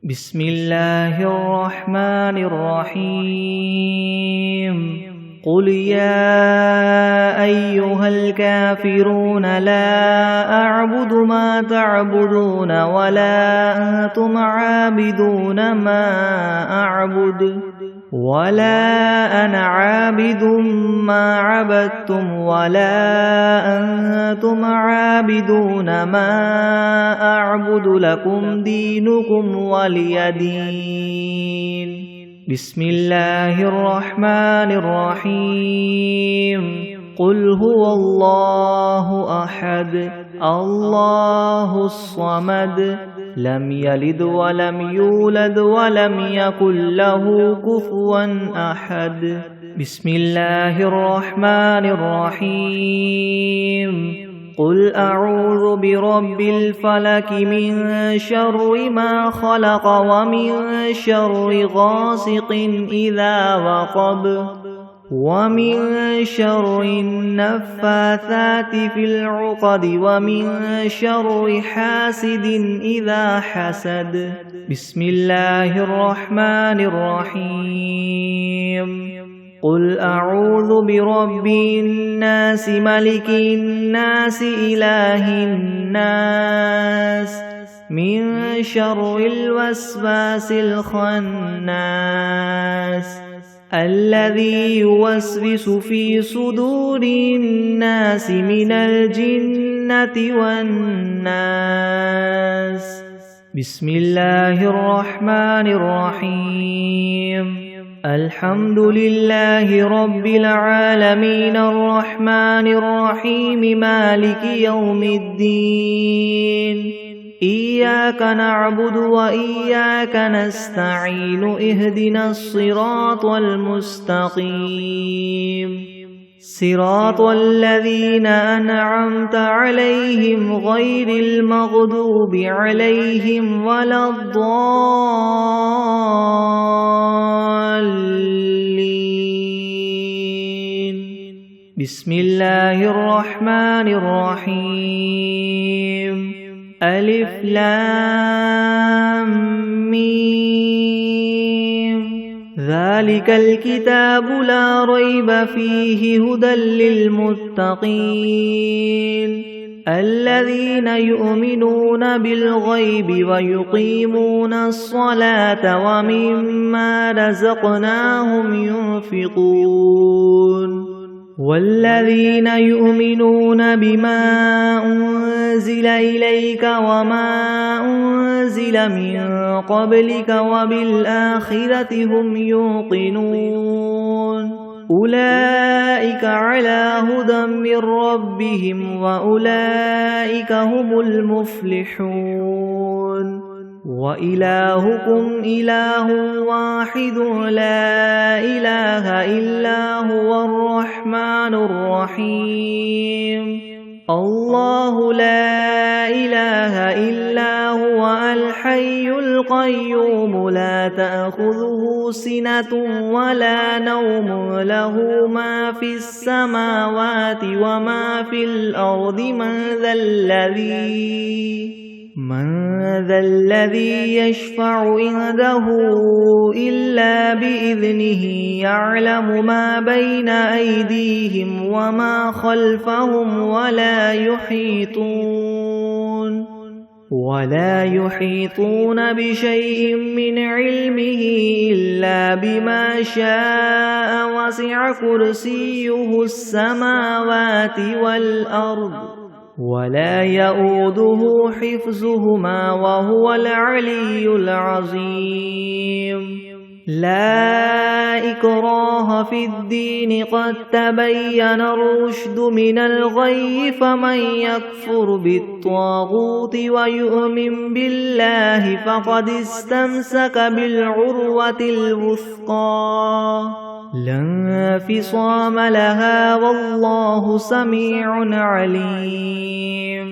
بسم الله الرحمن الرحيم قل يا أيها الكافرون لا أعبد ما تعبدون ولا أنتم عابدون ما أعبد ولا أنا عابد ما عبدتم ولا أنتم عابدون ما أعبد لكم دينكم ولي دين. بسم الله الرحمن الرحيم قل هو الله أحد الله الصمد لم يلد ولم يولد ولم يكن له كفوا أحد. بسم الله الرحمن الرحيم قل أعوذ برب الفلك من شر ما خلق ومن شر غاسق إذا وقب ومن شر النفاثات في العقد ومن شر حاسد إذا حسد. بسم الله الرحمن الرحيم قل أعوذ برب الناس ملك الناس إله الناس من شر الوسواس الخناس الذي يوسوس في صدور الناس من الجنة والناس. بسم الله الرحمن الرحيم الحمد لله رب العالمين الرحمن الرحيم مالك يوم الدين إياك نعبد وإياك نستعين اهدنا الصراط المستقيم صراط الذين أنعمت عليهم غير المغضوب عليهم ولا الضالين. بسم الله الرحمن الرحيم ألف لام ميم ذلك الكتاب لا ريب فيه هدى للمتقين الذين يؤمنون بالغيب ويقيمون الصلاة ومما رزقناهم ينفقون والذين يؤمنون بما أنزل إليك وما أنزل من قبلك وبالآخرة هم يوقنون أولئك على هدى من ربهم وأولئك هم المفلحون. وإلهكم إله واحد لا إله إلا هو الرحمن الرحيم الله لا إله إلا هو الحي القيوم لا تأخذه سنة ولا نوم له ما في السماوات وما في الأرض من ذا الذي يشفع عنده إلا بإذنه يعلم ما بين أيديهم وما خلفهم ولا يحيطون بشيء من علمه إلا بما شاء وسع كرسيه السماوات والأرض ولا يؤوده حفظهما وهو العلي العظيم. لا إكراه في الدين قد تبين الرشد من الغي فمن يكفر بالطاغوت ويؤمن بالله فقد استمسك بالعروة الوثقى لا انفصام لها والله سميع عليم.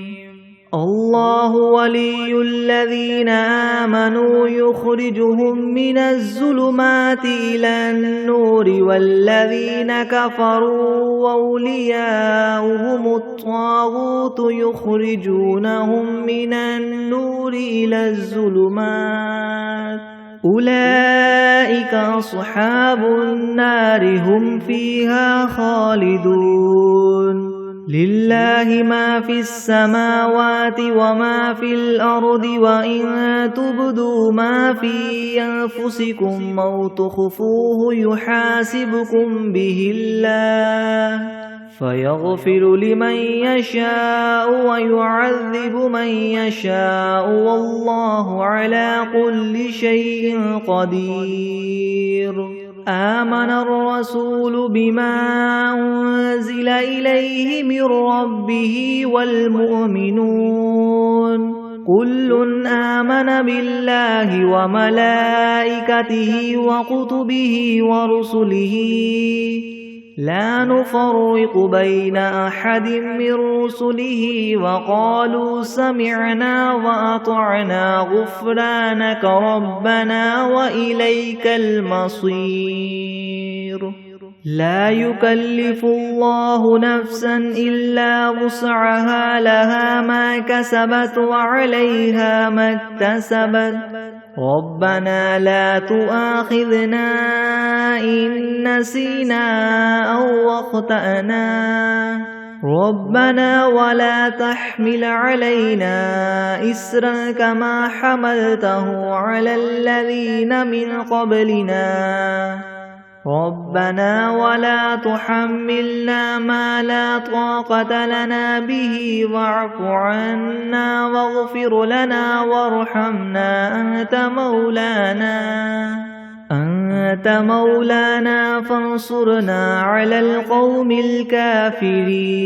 الله ولي الذين آمنوا يخرجهم من الظلمات إلى النور والذين كفروا أولياؤهم الطاغوت يخرجونهم من النور إلى الظلمات أولئك أصحاب النار هم فيها خالدون لله ما في السماوات وما في الأرض وإن تبدوا ما في أنفسكم أو تخفوه يحاسبكم به الله فيغفر لمن يشاء ويعذب من يشاء والله على كل شيء قدير آمن الرسول بما أنزل إليه من ربه والمؤمنون كل آمن بالله وملائكته وكتبه ورسله لا نفرق بين أحد من رسله وقالوا سمعنا وأطعنا غفرانك ربنا وإليك المصير لا يكلف الله نفسا إلا وسعها لها ما كسبت وعليها ما اكتسبت ربنا لا تؤاخذنا إن نسينا أو أخطأنا ربنا ولا تحمل علينا إسرا كما حملته على الذين من قبلنا ربنا ولا تحملنا ما لا طاقة لنا به واعف عنا واغفر لنا وارحمنا أنت مولانا فانصرنا على القوم الكافرين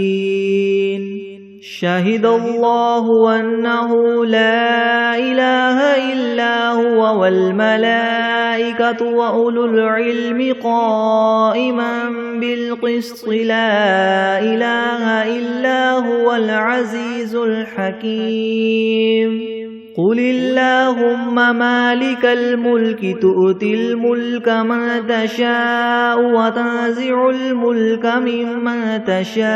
شهد الله أنه لا إله إلا هو والملائكة وأولو العلم قائما بالقسط لا إله إلا هو العزيز الحكيم قل اللهم مالك الملك تؤتي الملك من تشاء وتنزع الملك ممن تشاء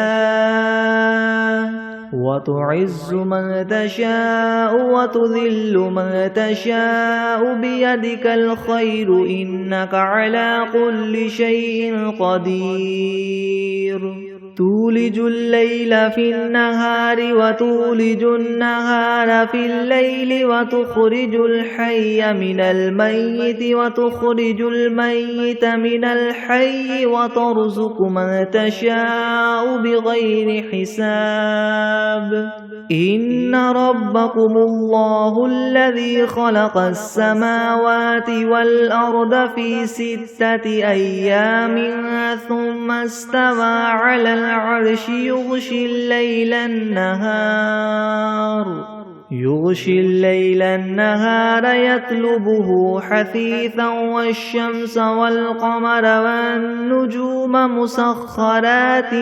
وتعز من تشاء وتذل من تشاء بيدك الخير إنك على كل شيء قدير تولج الليل في النهار وتولج النهار في الليل وتخرج الحي من الميت وتخرج الميت من الحي وترزق من تشاء بغير حساب إن ربكم الله الذي خلق السماوات والأرض في 6 أيام ثم استوى على العرش يغشي الليل النهار يطلبه حثيثا والشمس والقمر والنجوم مسخرات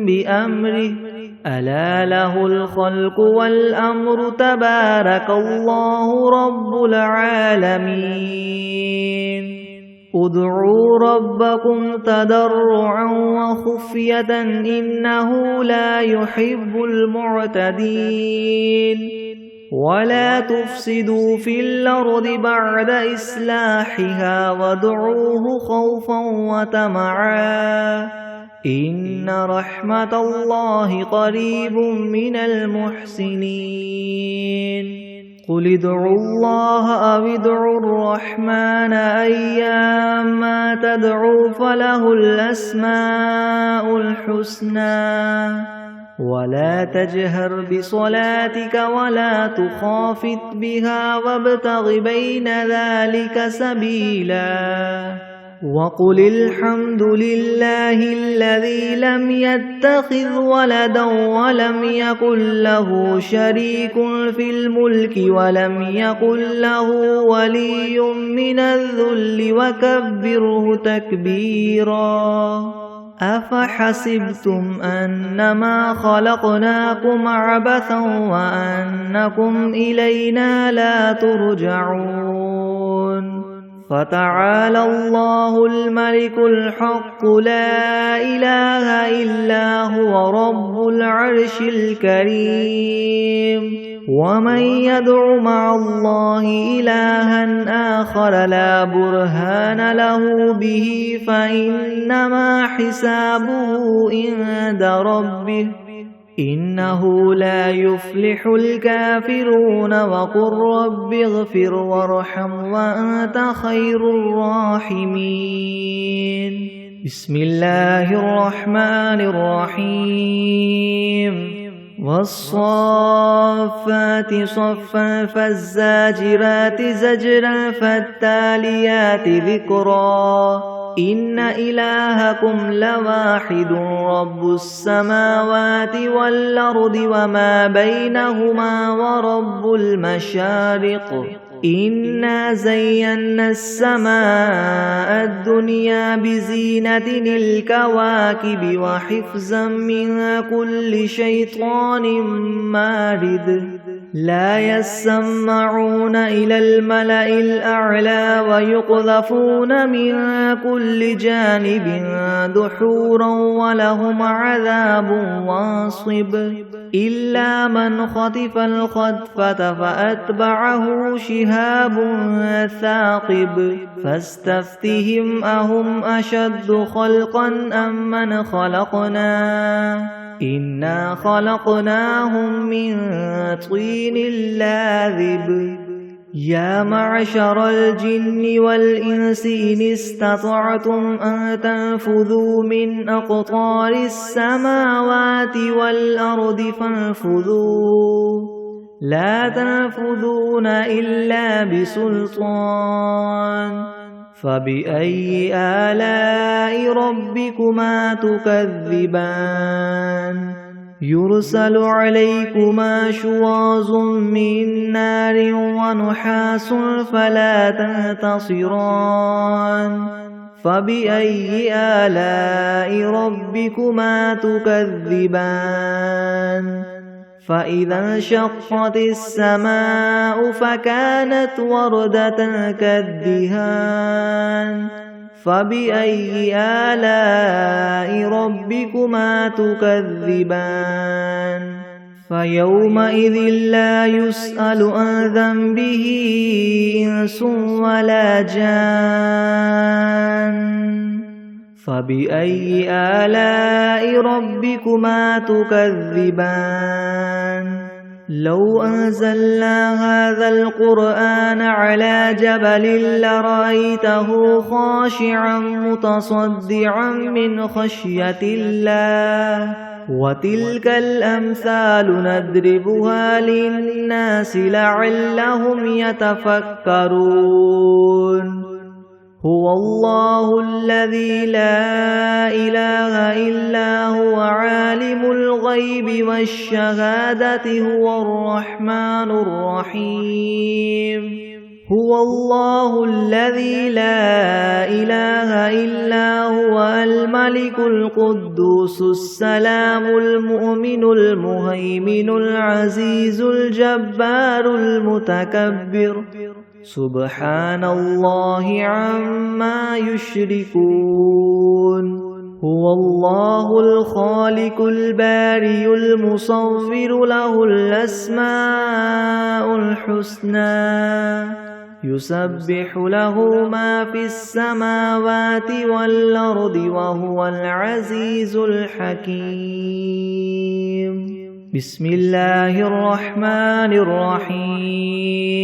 بأمره ألا له الخلق والأمر تبارك الله رب العالمين ادعوا ربكم تضرعا وخفية إنه لا يحب المعتدين ولا تفسدوا في الأرض بعد إصلاحها وادعوه خوفا وطمعا إن رحمة الله قريب من المحسنين قل ادعوا الله أو ادعوا الرحمن أيما تدعوا فله الأسماء الحسنى ولا تجهر بصلاتك ولا تخافت بها وابتغ بين ذلك سبيلا وقل الحمد لله الذي لم يتخذ ولدا ولم يكن له شريك في الملك ولم يكن له ولي من الذل وكبره تكبيرا أفحسبتم أنما خلقناكم عبثا وأنكم إلينا لا ترجعون فتعالى الله الملك الحق لا إله إلا هو رب العرش الكريم ومن يدع مع الله إلها آخر لا برهان له به فإنما حسابه عند ربه إنه لا يفلح الكافرون وقل رب اغفر وارحم وأنت خير الراحمين بسم الله الرحمن الرحيم والصافات صفا فالزاجرات زجرا فالتاليات ذكرا إن إلهكم لواحد رب السماوات والأرض وما بينهما ورب المشارق إنا زينا السماء الدنيا بزينة الكواكب وحفظا من كل شيطان مارد لا يسمعون إلى الملأ الأعلى ويقذفون من كل جانب دحورا ولهم عذاب واصب إلا من خطف الخطفة فأتبعه شهاب ثاقب فاستفتهم أهم أشد خلقا أم من خلقنا إنا خلقناهم من طين لاذب يا معشر الجن والإنس إن استطعتم أن تنفذوا من أقطار السماوات والأرض فانفذوا لا تنفذون إلا بسلطان فبأي آلاء ربكما تكذبان يرسل عليكما شواظ من نار ونحاس فلا تنتصران فبأي آلاء ربكما تكذبان فإذا انشقت السماء فكانت وردة كالدهان فبأي آلاء ربكما تكذبان فيومئذ لا يسأل عن ذنبه إنس ولا جان فبأي آلاء ربكما تكذبان لو أنزلنا هذا القرآن على جبل لرأيته خاشعا متصدعا من خشية الله وتلك الأمثال نضربها للناس لعلهم يتفكرون هو الله الذي لا إله إلا هو عالم الغيب والشهادة هو الرحمن الرحيم هو الله الذي لا إله إلا هو الملك القدوس السلام المؤمن المهيمن العزيز الجبار المتكبر سبحان الله عما يشركون هو الله الخالق الباري المصور له الأسماء الحسنى يسبح له ما في السماوات والأرض وهو العزيز الحكيم بسم الله الرحمن الرحيم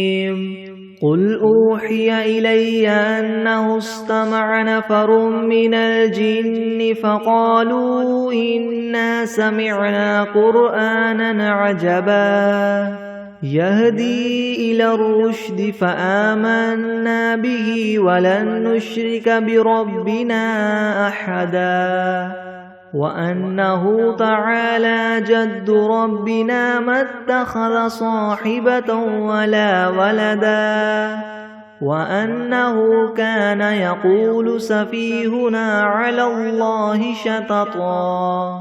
قل أوحي إلي أنه استمع نفر من الجن فقالوا إنا سمعنا قرآنا عجبا يهدي إلى الرشد فآمنا به ولن نشرك بربنا أحدا وأنه تعالى جد ربنا ما اتخذ صاحبة ولا ولدا وأنه كان يقول سفيهنا على الله شططا.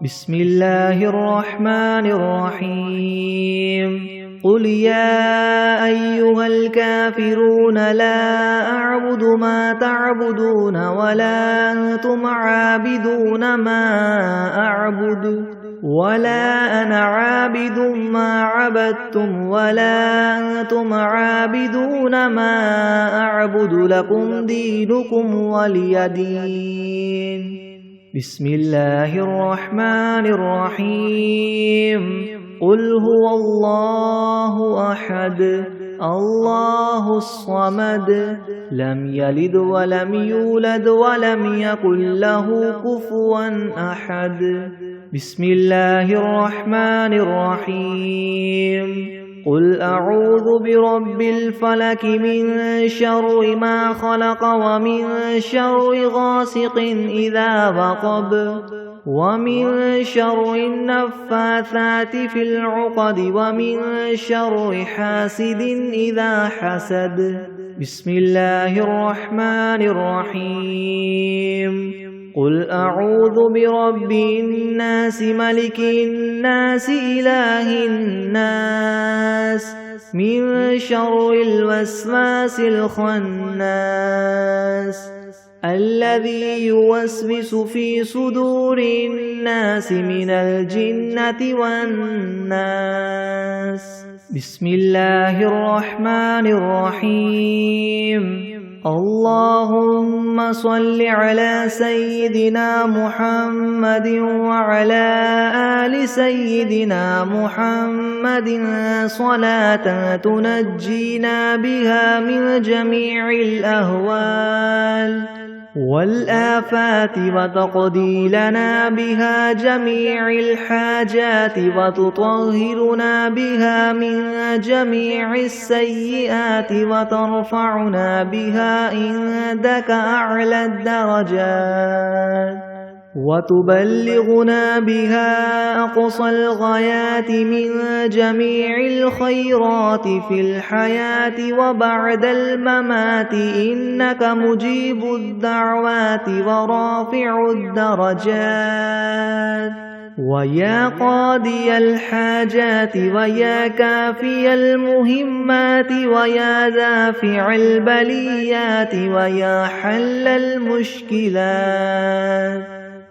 بسم الله الرحمن الرحيم. قل يا أيها الكافرون لا أعبد ما تعبدون ولا أنتم عابدون ما أعبد ولا أنا عابد ما عبدتم ولا أنتم عابدون ما أعبد لكم دينكم ولي دين. بسم الله الرحمن الرحيم. قل هو الله أحد الله الصمد لم يلد ولم يولد ولم يكن له كفوا أحد. بسم الله الرحمن الرحيم. قل أعوذ برب الفلك من شر ما خلق ومن شر غاسق إذا وقب ومن شر النفاثات في العقد ومن شر حاسد إذا حسد. بسم الله الرحمن الرحيم. قل أعوذ برب الناس ملك الناس إله الناس من شر الوسواس الخناس الذي يوسوس في صدور الناس من الجنة والناس. بسم الله الرحمن الرحيم. اللهم صل على سيدنا محمد وعلى آل سيدنا محمد صلاة تنجينا بها من جميع الأهوال والآفات وتقضي لنا بها جميع الحاجات وتطهرنا بها من جميع السيئات وترفعنا بها عندك أعلى الدرجات وتبلغنا بها أقصى الغايات من جميع الخيرات في الحياة وبعد الممات إنك مجيب الدعوات ورافع الدرجات ويا قاضي الحاجات ويا كافي المهمات ويا دافع البليات ويا حل المشكلات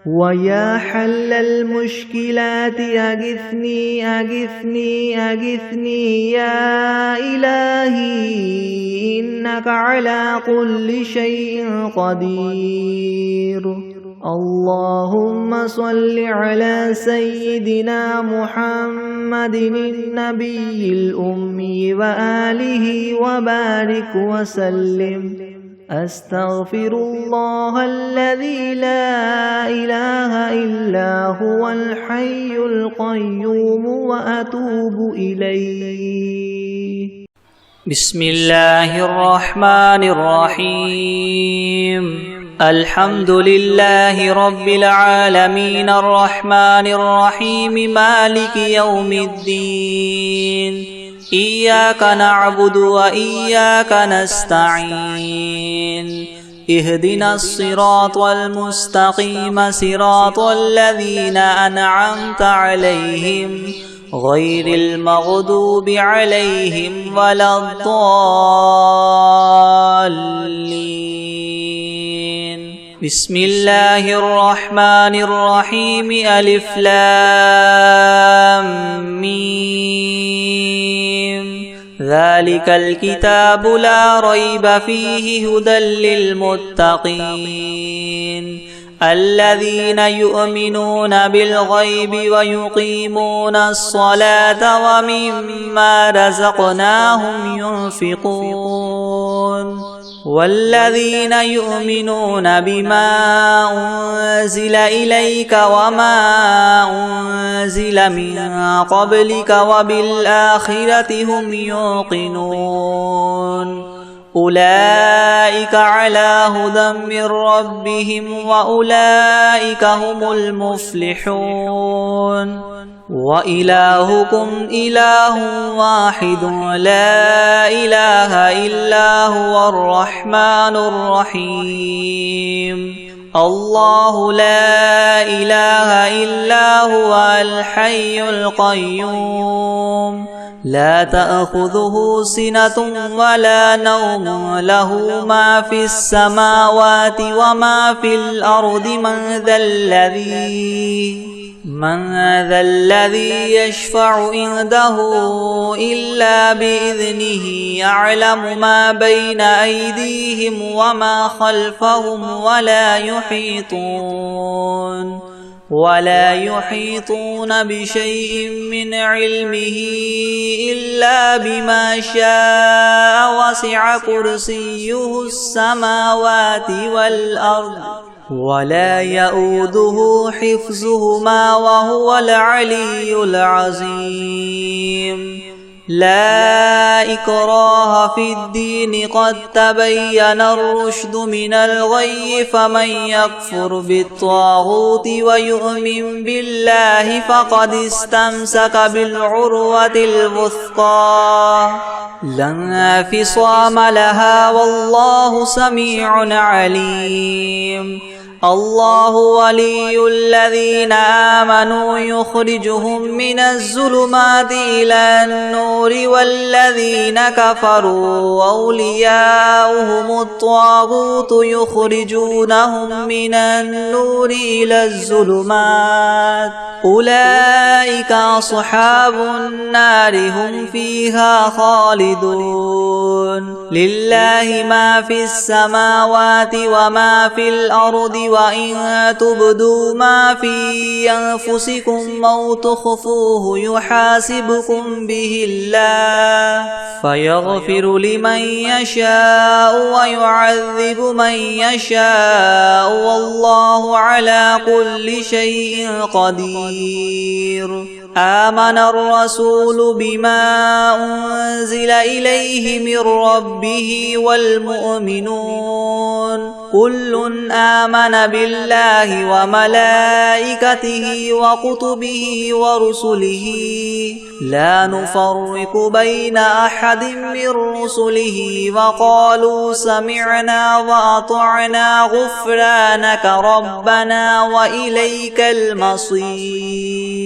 ويا حل المشكلات أغثني أغثني أغثني يا إلهي إنك على كل شيء قدير. اللهم صل على سيدنا محمد النبي الأمي وآله وبارك وسلم. أستغفر الله الذي لا إله إلا هو الحي القيوم وأتوب إليه. بسم الله الرحمن الرحيم. الحمد لله رب العالمين الرحمن الرحيم مالك يوم الدين. إياك نعبد وإياك نستعين. اهدنا الصراط المستقيم صراط الذين أنعمت عليهم غير المغضوب عليهم ولا الضالين. بسم الله الرحمن الرحيم. ألف لام ميم. ذلك الكتاب لا ريب فيه هدى للمتقين الذين يؤمنون بالغيب ويقيمون الصلاة ومما رزقناهم ينفقون والذين يؤمنون بما أنزل إليك وما أنزل من قبلك وبالآخرة هم يوقنون أولئك على هدى من ربهم وأولئك هم المفلحون. وإلهكم إله واحد لا إله إلا هو الرحمن الرحيم الله لا إله إلا هو الحي القيوم لا تأخذه سنة ولا نوم له ما في السماوات وما في الأرض من ذا الذي يشفع عنده إلا بإذنه يعلم ما بين أيديهم وما خلفهم ولا يحيطون بشيء من علمه إلا بما شاء وسع كرسيه السماوات والأرض ولا يؤوده حفظهما وهو العلي العظيم لا إكراه في الدين قد تبين الرشد من الغي فمن يكفر بالطاغوت ويؤمن بالله فقد استمسك بالعروة الوثقى لا انفصام لها والله سميع عليم الله ولي الذين آمنوا يخرجهم من الظلمات إلى النور والذين كفروا أولياؤهم الطاغوت يخرجونهم من النور إلى الظلمات أولئك أصحاب النار هم فيها خالدون لله ما في السماوات وما في الأرض وإن تبدوا ما في أنفسكم أو تخفوه يحاسبكم به الله فيغفر لمن يشاء ويعذب من يشاء والله على كل شيء قدير آمن الرسول بما أنزل إليه من ربه والمؤمنون كل آمن بالله وملائكته وكتبه ورسله لا نفرق بين أحد من رسله وقالوا سمعنا وأطعنا غفرانك ربنا وإليك المصير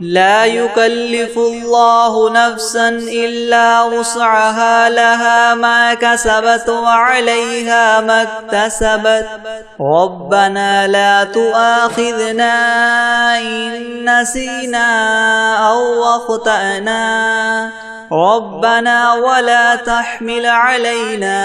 لا يكلف الله نفسا إلا وسعها لها ما كسبت وعليها ما اكتسبت ربنا لا تؤاخذنا إن نسينا أو أخطأنا ربنا ولا تحمل علينا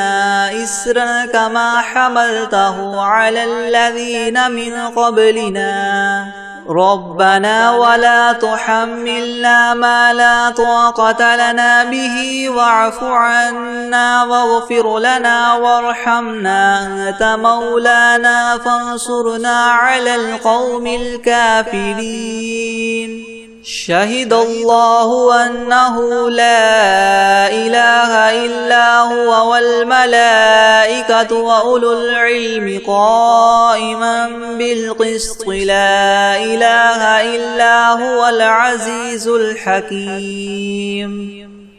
إسرا كما حملته على الذين من قبلنا ربنا ولا تحملنا ما لا طاقة لنا به واعف عنا واغفر لنا وارحمنا أنت مولانا فانصرنا على القوم الكافرين شهد الله أنه لا إله إلا هو والملائكة وأولو العلم قائما بالقسط لا إله إلا هو العزيز الحكيم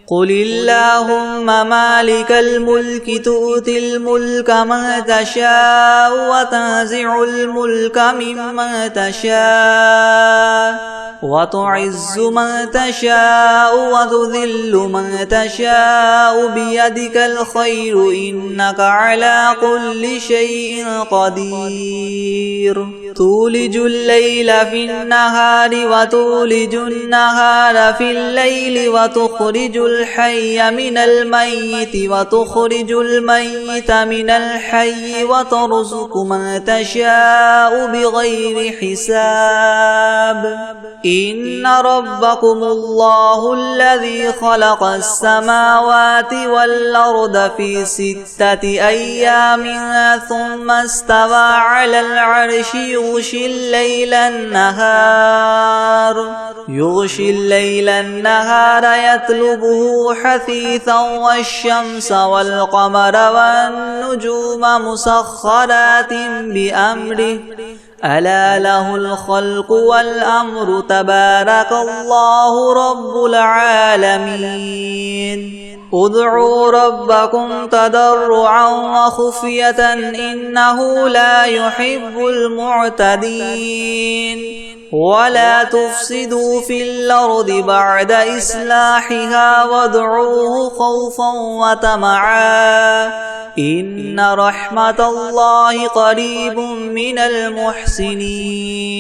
قل اللهم مالك الملك تؤتي الملك من تشاء وتنزع الملك ممن تشاء وتعز من تشاء وتذل من تشاء بيدك الخير إنك على كل شيء قدير تولج الليل في النهار وتولج النهار في الليل وتخرج الحي من الميت وتخرج الميت من الحي وترزق من تشاء بغير حساب إن ربكم الله الذي خلق السماوات والأرض في 6 أيام ثم استوى على العرش يغشي الليل النهار يطلبه حثيثا والشمس والقمر والنجوم مسخرات بأمره ألا له الخلق والأمر تبارك الله رب العالمين ادعوا ربكم تضرعا وخفية إنه لا يحب المعتدين ولا تفسدوا في الأرض بعد إصلاحها وادعوه خوفا وطمعا إن رحمة الله قريب من المحسنين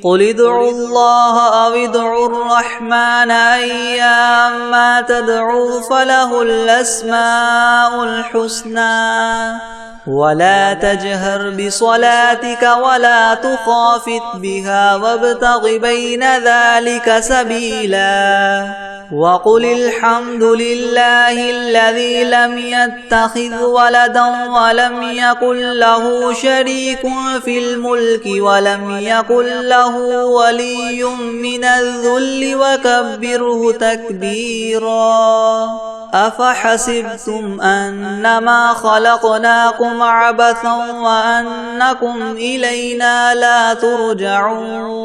قل ادعوا الله أو ادعوا الرحمن أيما تدعوا فله الأسماء الحسنى ولا تجهر بصلاتك ولا تخافت بها وابتغ بين ذلك سبيلا وقل الحمد لله الذي لم يتخذ ولدا ولم يكن له شريك في الملك ولم يكن له ولي من الذل وكبره تكبيرا أفحسبتم أنما خلقناكم عبثا وأنكم إلينا لا ترجعون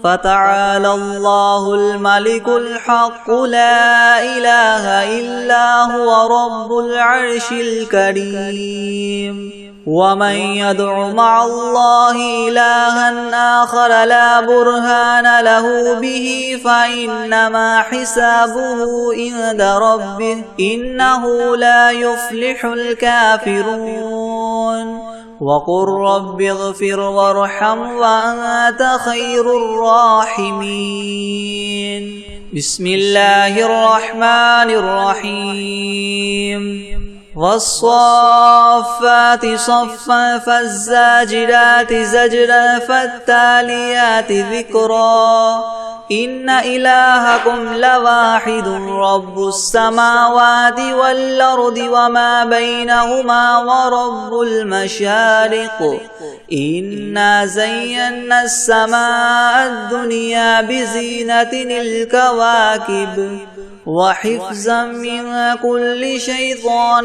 فتعالى الله الملك الحق لا إله إلا هو رب العرش الكريم ومن يدع مع الله إلها آخر لا برهان له به فإنما حسابه عند ربه إنه لا يفلح الكافرون وقل رب اغفر وارحم وأنت خير الراحمين بسم الله الرحمن الرحيم والصافات صفا فالزاجرات زجرا فالتاليات ذكرا إن إلهكم لواحد رب السماوات والأرض وما بينهما ورب المشارق إنا زينا السماء الدنيا بزينة الكواكب وحفظا من كل شيطان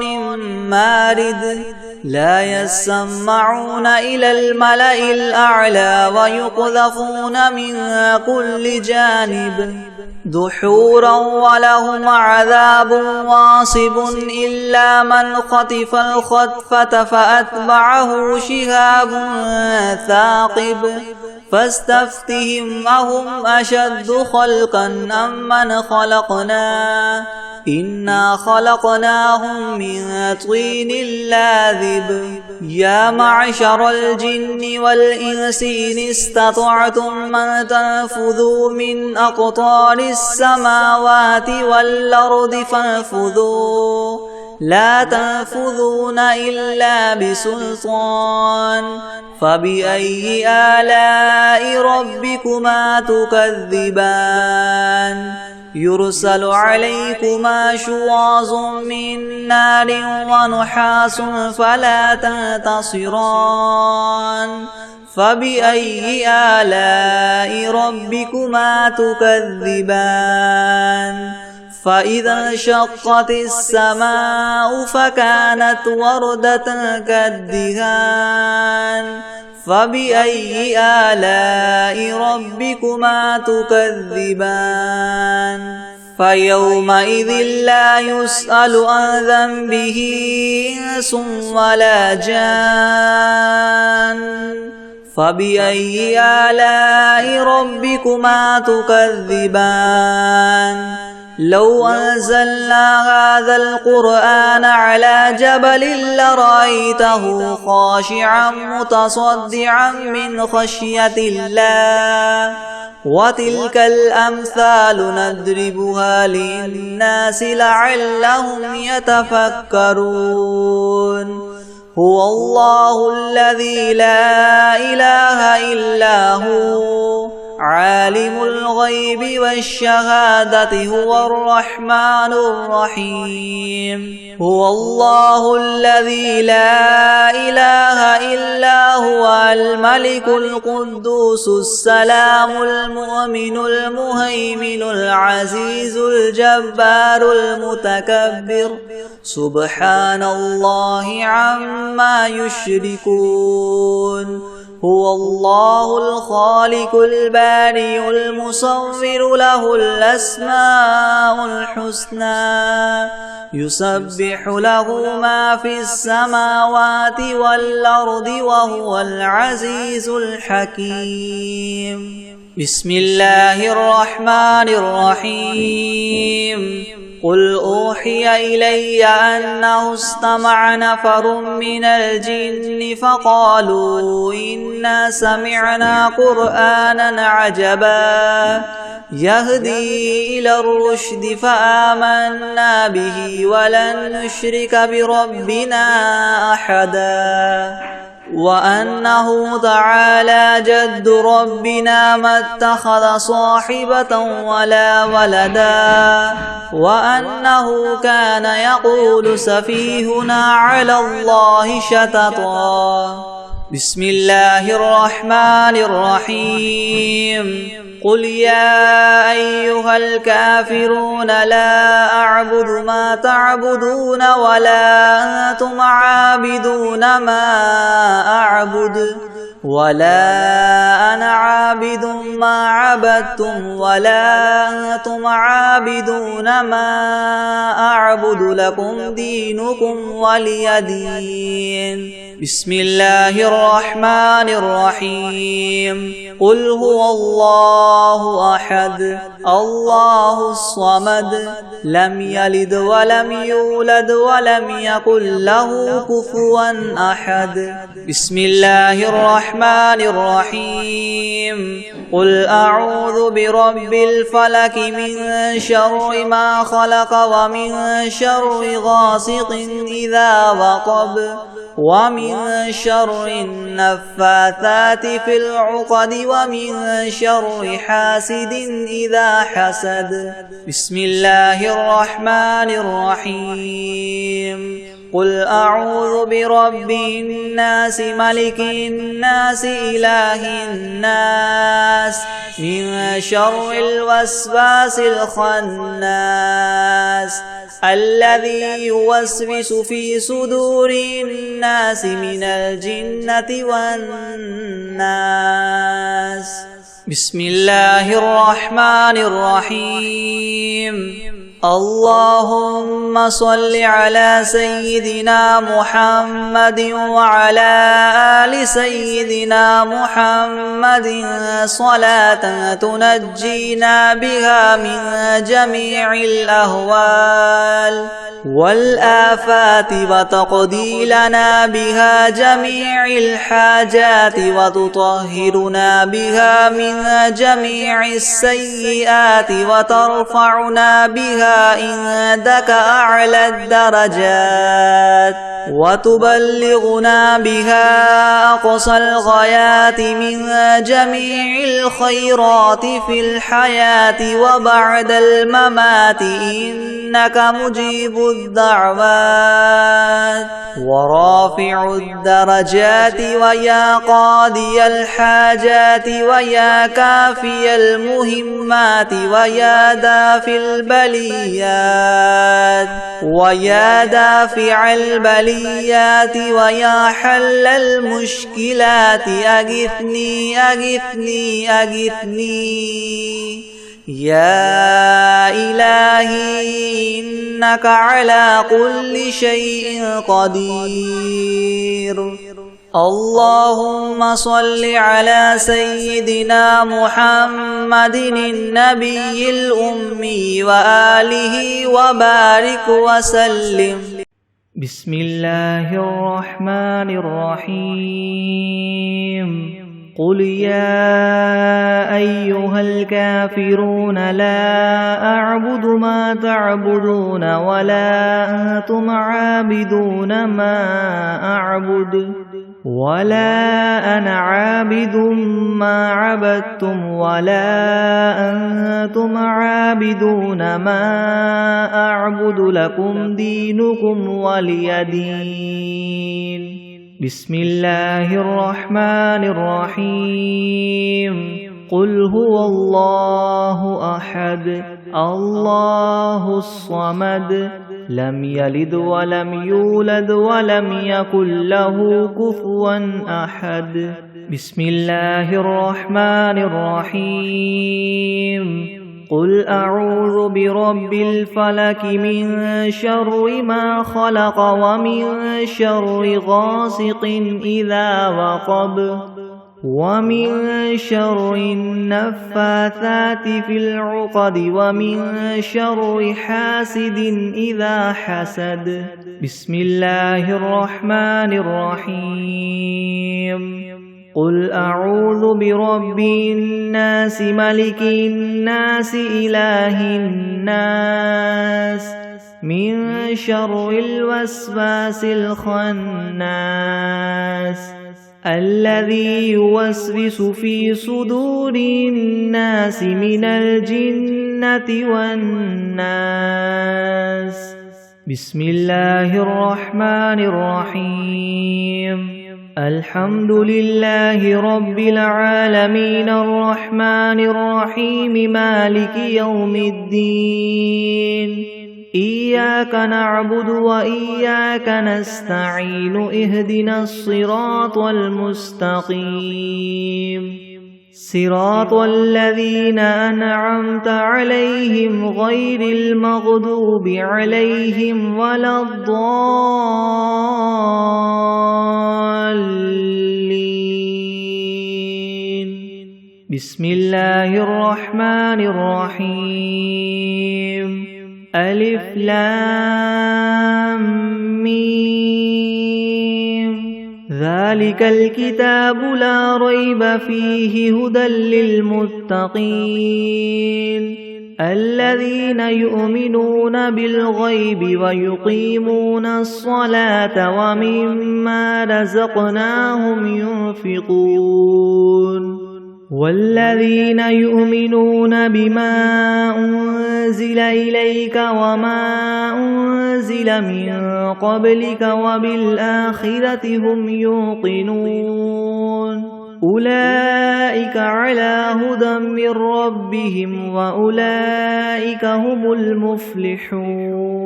مارد لا يسمعون إلى الملأ الأعلى ويقذفون من كل جانب دحورا ولهم عذاب واصب إلا من خطف الخطفة فأتبعه شهاب ثاقب فاستفتهم أهم أشد خلقا أم من خلقنا إنا خلقناهم من طين لاذب يا معشر الجن والإنس إن استطعتم من تنفذوا من أقطار السماوات والأرض فانفذوا لا تنفذون إلا بسلطان فبأي آلاء ربكما تكذبان يرسل عليكما شواظ من نار ونحاس فلا تنتصران فبأي آلاء ربكما تكذبان فإذا انشقت السماء فكانت وردة كالدهان فبأي آلاء ربكما تكذبان فيومئذ لا يسأل عن ذنبه إنس ولا جان فبأي آلاء ربكما تكذبان لو أنزلنا هذا القرآن على جبل لرأيته خاشعا متصدعا من خشية الله وتلك الأمثال نضربها للناس لعلهم يتفكرون هو الله الذي لا إله إلا هو عالم الغيب والشهادة هو الرحمن الرحيم هو الله الذي لا إله إلا هو الملك القدوس السلام المؤمن المهيمن العزيز الجبار المتكبر سبحان الله عما يشركون هو الله الخالق البارئ المصور له الأسماء الحسنى يسبح له ما في السماوات والأرض وهو العزيز الحكيم. بسم الله الرحمن الرحيم. قل أوحي إلي أنه استمع نفر من الجن فقالوا إنا سمعنا قرآنا عجبا يهدي إلى الرشد فآمنا به ولن نشرك بربنا أحدا وأنه تعالى جد ربنا ما اتخذ صاحبة ولا ولدا وأنه كان يقول سفيهنا على الله شططا. بسم الله الرحمن الرحيم. قل يا أيها الكافرون لا أعبد ما تعبدون ولا أنتم عابدون ما أعبد ولا أنا عابد ما عبدتم ولا أنتم عابدون ما أعبد لكم دينكم ولي دين. بسم الله الرحمن الرحيم. قل هو الله أحد الله الصمد لم يلد ولم يولد ولم يكن له كفوا أحد. بسم الله الرحمن الرحيم. قل أعوذ برب الفلك من شر ما خلق ومن شر غاسق إذا وقب ومن شر النفاثات في العقد ومن شر حاسد إذا حسد. بسم الله الرحمن الرحيم. قل أعوذ برب الناس ملك الناس إله الناس من شر الوسواس الخناس الذي يوسوس في صدور الناس من الجنة والناس. بسم الله الرحمن الرحيم. اللهم صل على سيدنا محمد وعلى آل سيدنا محمد صلاة تنجينا بها من جميع الأهوال والآفات وتقضي لنا بها جميع الحاجات وتطهرنا بها من جميع السيئات وترفعنا بها عندك أعلى الدرجات وتبلغنا بها أقصى الغايات من جميع الخيرات في الحياة وبعد الممات إنك مجيب الدعوات ورافع الدرجات ويا قاضي الحاجات ويا كافي المهمات ويا دافع البليات ويا دافع البليات ويا حل المشكلات أغثني أغثني أغثني يا إلهي إنك على كل شيء قدير. اللهم صل على سيدنا محمد النبي الأمي وآله وبارك وسلم. بسم الله الرحمن الرحيم. قل يا أيها الكافرون لا أعبد ما تعبدون ولا أنتم عابدون ما أعبد ولا أنا عابد ما عبدتم ولا أنتم عابدون ما أعبد لكم دينكم ولي دين. بسم الله الرحمن الرحيم. قل هو الله أحد الله الصمد لم يلد ولم يولد ولم يكن له كفوا أحد. بسم الله الرحمن الرحيم. قل أعوذ برب الفلك من شر ما خلق ومن شر غاسق إذا وقب ومن شر النفاثات في العقد ومن شر حاسد إذا حسد. بسم الله الرحمن الرحيم. قل أعوذ برب الناس ملك الناس إله الناس من شر الوسواس الخناس الذي يوسوس في صدور الناس من الجنة والناس. بسم الله الرحمن الرحيم. الحمد لله رب العالمين الرحمن الرحيم مالك يوم الدين. إياك نعبد وإياك نستعين اهدنا الصراط المستقيم صراط الذين أنعمت عليهم غير المغضوب عليهم ولا الضالين. بسم الله الرحمن الرحيم. ألف لام ميم. ذلك الكتاب لا ريب فيه هدى للمتقين الذين يؤمنون بالغيب ويقيمون الصلاة ومما رزقناهم ينفقون والذين يؤمنون بما أنزل إليك وما أنزل من قبلك وبالآخرة هم يوقنون أولئك على هدى من ربهم وأولئك هم المفلحون.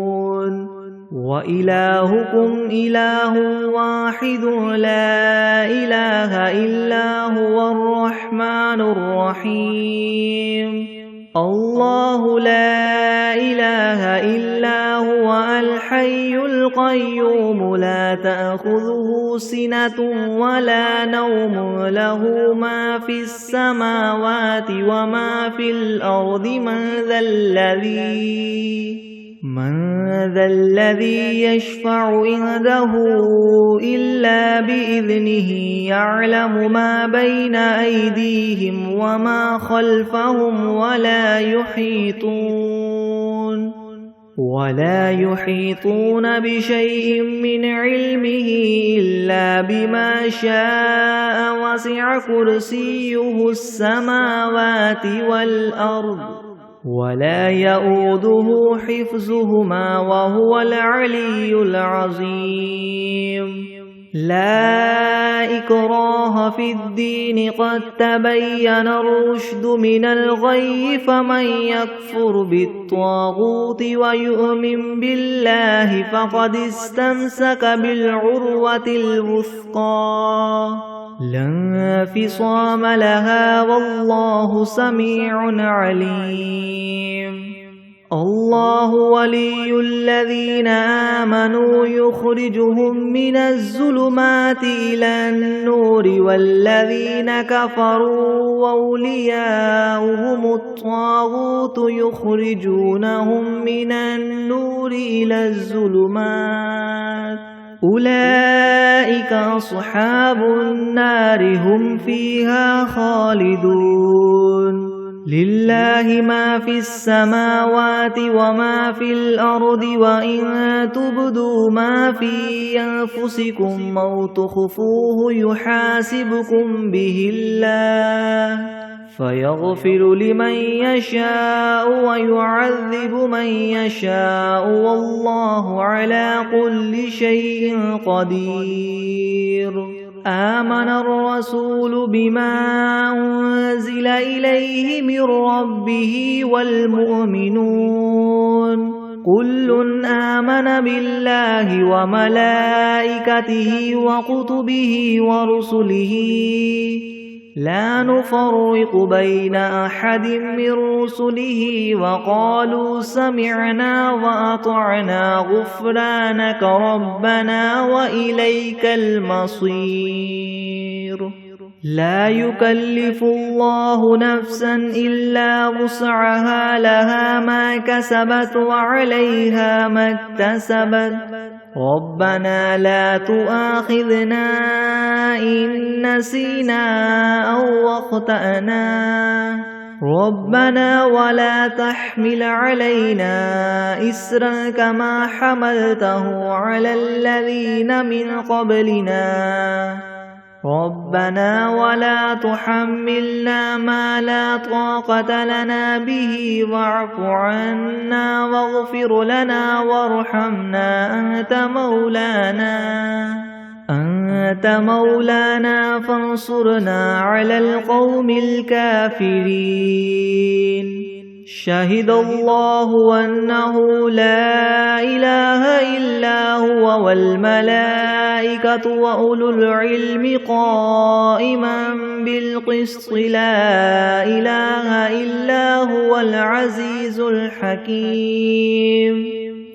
وإلهكم إله واحد لا إله إلا هو الرحمن الرحيم. الله لا إله إلا هو الحي القيوم لا تأخذه سنة ولا نوم له ما في السماوات وما في الأرض من ذا الذي يشفع عنده إلا بإذنه يعلم ما بين أيديهم وما خلفهم ولا يحيطون بشيء من علمه إلا بما شاء وسع كرسيه السماوات والأرض ولا يؤوده حفظهما وهو العلي العظيم. لا إكراه في الدين قد تبين الرشد من الغي فمن يكفر بالطاغوت ويؤمن بالله فقد استمسك بالعروة الوثقى لا انفصام لها والله سميع عليم. الله ولي الذين آمنوا يخرجهم من الظلمات إلى النور والذين كفروا أولياؤهم الطاغوت يخرجونهم من النور إلى الظلمات أولئك أصحاب النار هم فيها خالدون. لله ما في السماوات وما في الأرض وإن تبدوا ما في أنفسكم أو تخفوه يحاسبكم به الله فيغفر لمن يشاء ويعذب من يشاء والله على كل شيء قدير. آمن الرسول بما أنزل إليه من ربه والمؤمنون كل آمن بالله وملائكته وكتبه ورسله لا نفرق بين أحد من رسله وقالوا سمعنا وأطعنا غفرانك ربنا وإليك المصير لا يكلف الله نفسا إلا وسعها لها ما كسبت وعليها ما اكتسبت ربنا لا تؤاخذنا إن نسينا أو أخطأنا ربنا ولا تحمل علينا إسرا كما حملته على الذين من قبلنا ربنا ولا تحملنا ما لا طاقة لنا به واعف عنا واغفر لنا وارحمنا أنت مولانا فانصرنا على القوم الكافرين شهد الله أنه لا إله إلا هو والملائكة وأولو العلم قائما بالقسط لا إله إلا هو العزيز الحكيم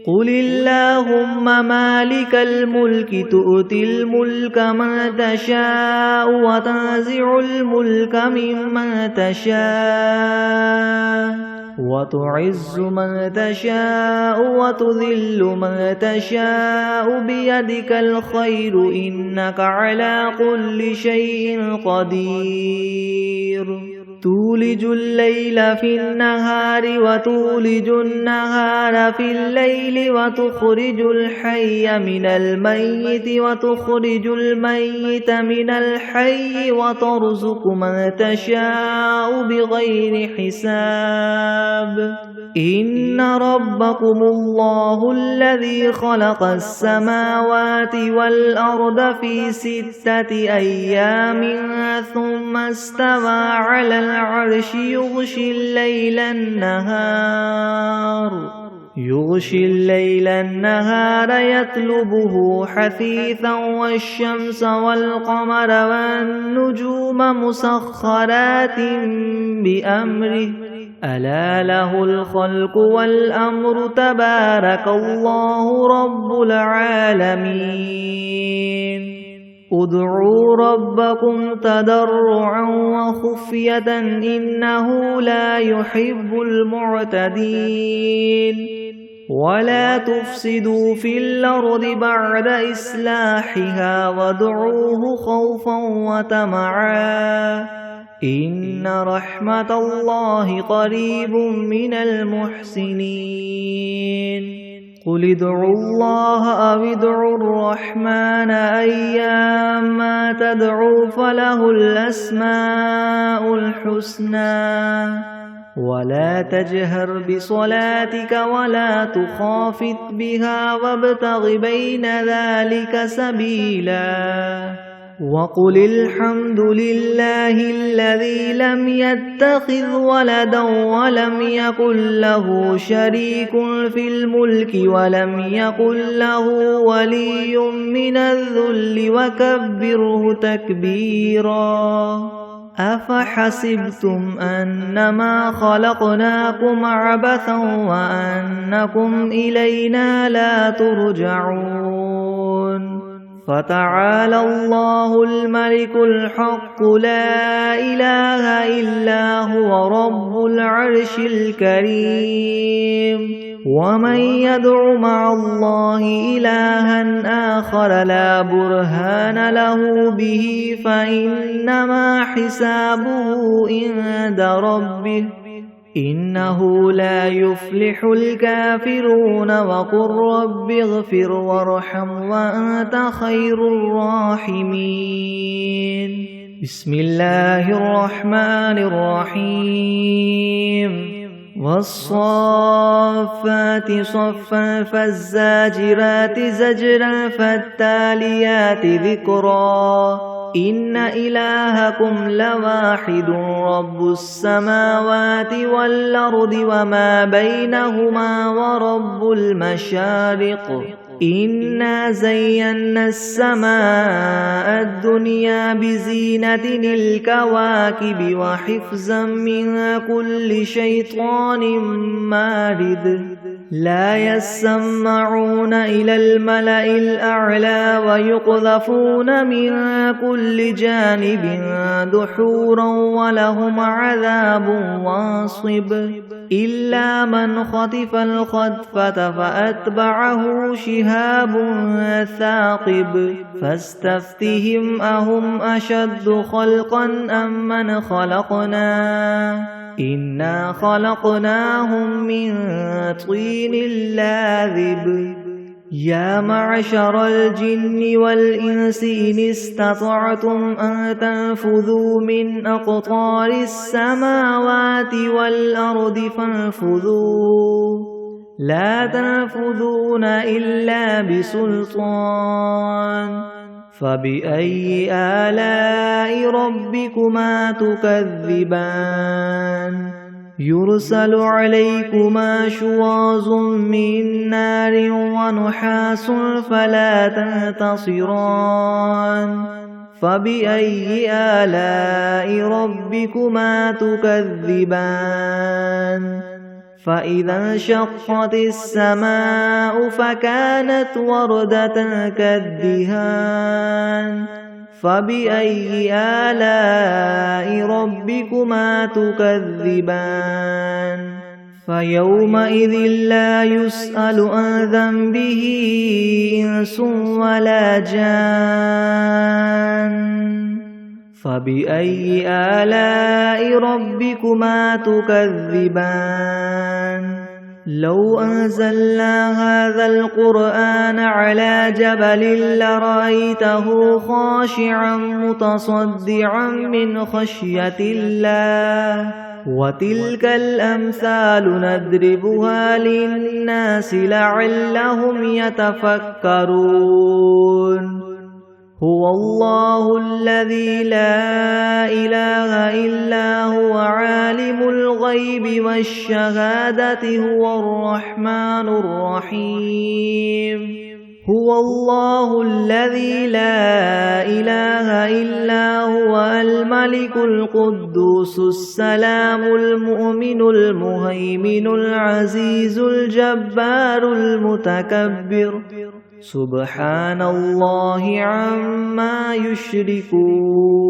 قل اللهم مالك الملك تؤتي الملك من تشاء وتنزع الملك ممن تشاء وتعز من تشاء وتذل من تشاء بيدك الخير إنك على كل شيء قدير تولج الليل في النهار وتولج النهار في الليل وتخرج الحي من الميت وتخرج الميت من الحي وترزق من تشاء بغير حساب إن ربكم الله الذي خلق السماوات والأرض في 6 أيام ثم استوى على العرش يغشي الليل النهار يطلبه حثيثا والشمس والقمر والنجوم مسخرات بأمره ألا له الخلق والأمر تبارك الله رب العالمين ادعوا ربكم تضرعا وخفية إنه لا يحب المعتدين ولا تفسدوا في الأرض بعد إصلاحها وادعوه خوفا وطمعا إن رحمة الله قريب من المحسنين قل ادعوا الله أو ادعوا الرحمن أيما تدعوا فله الأسماء الحسنى ولا تجهر بصلاتك ولا تخافت بها وابتغ بين ذلك سبيلا وقل الحمد لله الذي لم يتخذ ولدا ولم يكن له شريك في الملك ولم يكن له ولي من الذل وكبره تكبيرا أفحسبتم أنما خلقناكم عبثا وأنكم إلينا لا ترجعون فتعالى الله الملك الحق لا إله إلا هو رب العرش الكريم ومن يدع مع الله إلها آخر لا برهان له به فإنما حسابه عند ربه إنه لا يفلح الكافرون وقل رب اغفر وارحم وأنت خير الراحمين بسم الله الرحمن الرحيم والصافات صفا فالزاجرات زجرا فالتاليات ذكرا إن إلهكم لواحد رب السماوات والأرض وما بينهما ورب المشارق إنا زينا السماء الدنيا بزينة الكواكب وحفظا من كل شيطان مارد لا يسمعون إلى الملأ الأعلى ويقذفون من كل جانب دحورا ولهم عذاب واصب إلا من خطف الخطفة فأتبعه شهاب ثاقب فاستفتهم أهم أشد خلقا أم من خلقنا إنا خلقناهم من طين لاذب يا معشر الجن والإنس إن استطعتم أن تنفذوا من أقطار السماوات والأرض فانفذوا لا تنفذون إلا بسلطان فبأي آلاء ربكما تكذبان يرسل عليكما شواظ من نار ونحاس فلا تنتصران فبأي آلاء ربكما تكذبان فإذا انشقت السماء فكانت وردة كالدهان فبأي آلاء ربكما تكذبان فيومئذ لا يسأل عن ذنبه إنس ولا جان فبأي آلاء ربكما تكذبان لو أنزلنا هذا القرآن على جبل لرأيته خاشعا متصدعا من خشية الله وتلك الأمثال نضربها للناس لعلهم يتفكرون هو الله الذي لا إله إلا هو عالم الغيب والشهادة هو الرحمن الرحيم هو الله الذي لا إله إلا هو الملك القدوس السلام المؤمن المهيمن العزيز الجبار المتكبر سبحان الله عما يشركون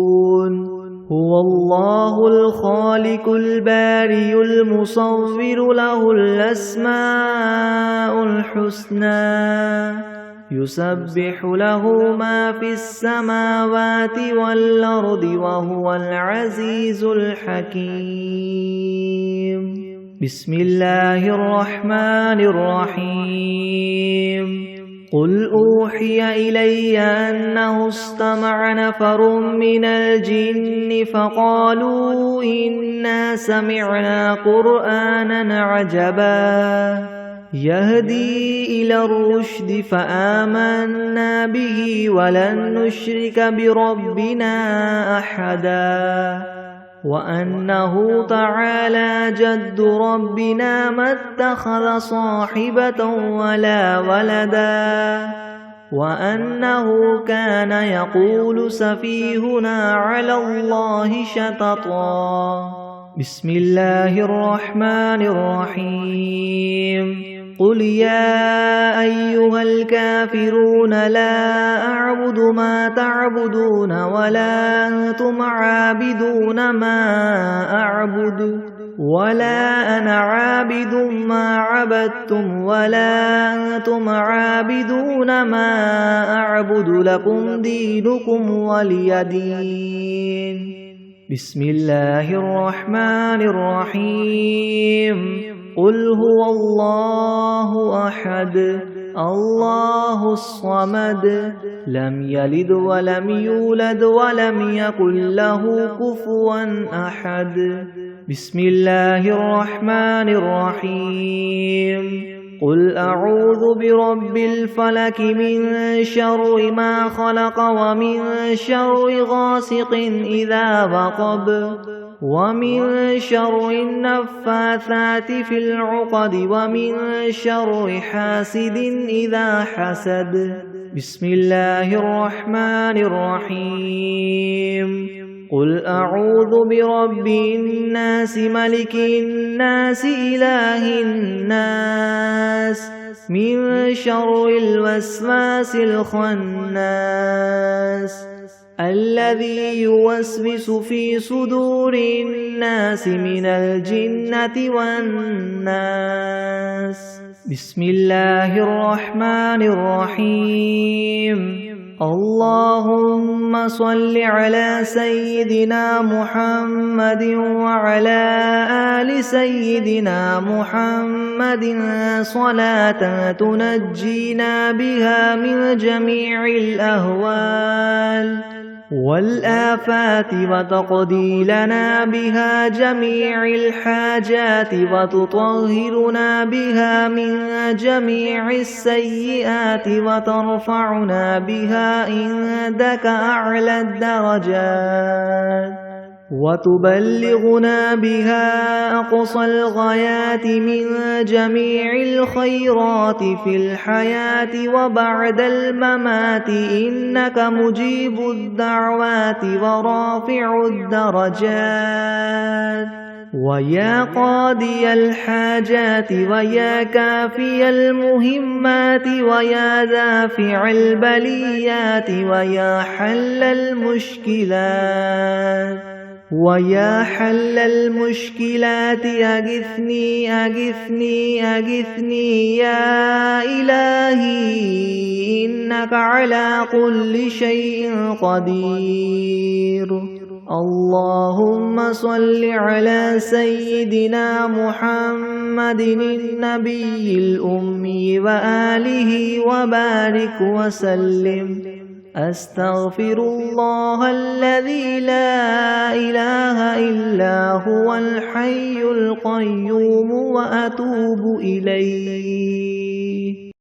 هو الله الخالق البارئ المصور له الأسماء الحسنى يسبح له ما في السماوات والأرض وهو العزيز الحكيم بسم الله الرحمن الرحيم قل أوحي إلي أنه استمع نفر من الجن فقالوا إنا سمعنا قرآنا عجبا يهدي إلى الرشد فآمنا به ولن نشرك بربنا أحدا وأنه تعالى جد ربنا ما اتخذ صاحبة ولا ولدا وأنه كان يقول سفيهنا على الله شططا بسم الله الرحمن الرحيم قل يا أيها الكافرون لا أعبد ما تعبدون ولا أنتم عابدون ما أعبد ولا أنا عابد ما عبدتم ولا أنتم عابدون ما أعبد لكم دينكم ولي دين بسم الله الرحمن الرحيم قل هو الله أحد الله الصمد لم يلد ولم يولد ولم يكن له كفوا أحد بسم الله الرحمن الرحيم قل أعوذ برب الفلك من شر ما خلق ومن شر غاسق إذا وقب ومن شر النفاثات في العقد ومن شر حاسد إذا حسد بسم الله الرحمن الرحيم قل أعوذ برب الناس ملك الناس إله الناس من شر الوسواس الخناس الذي يوسوس في صدور الناس من الجنة والناس بسم الله الرحمن الرحيم اللهم صل على سيدنا محمد وعلى آل سيدنا محمد صلاة تنجينا بها من جميع الأهوال والآفات وتقضي لنا بها جميع الحاجات وتطهرنا بها من جميع السيئات وترفعنا بها عندك أعلى الدرجات وتبلغنا بها أقصى الغايات من جميع الخيرات في الحياة وبعد الممات إنك مجيب الدعوات ورافع الدرجات ويا قاضي الحاجات ويا كافي المهمات ويا دافع البليات ويا حل المشكلات ويا حل المشكلات أغثني أغثني أغثني يا إلهي إنك على كل شيء قدير اللهم صل على سيدنا محمد النبي الأمي وآله وبارك وسلم أستغفر الله الذي لا إله إلا هو الحي القيوم وأتوب إليه